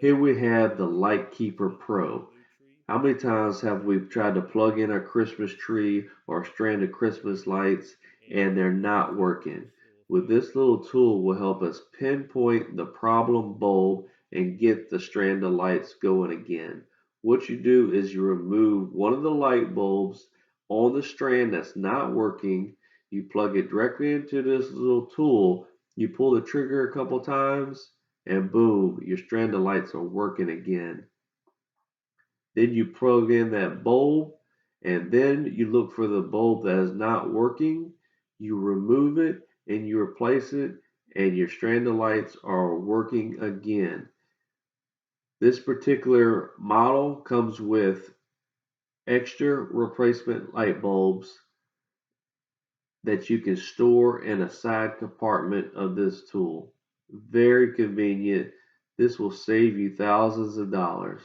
Here we have the Light Keeper Pro. How many times have we tried to plug in a Christmas tree or a strand of Christmas lights and they're not working? With this little tool will help us pinpoint the problem bulb and get the strand of lights going again. What you do is you remove one of the light bulbs on the strand that's not working, you plug it directly into this little tool, you pull the trigger a couple times, and boom, your strand of lights are working again. Then you plug in that bulb, and then you look for the bulb that is not working. You remove it and you replace it, and your strand of lights are working again. This particular model comes with extra replacement light bulbs that you can store in a side compartment of this tool. Very convenient. This will save you thousands of dollars.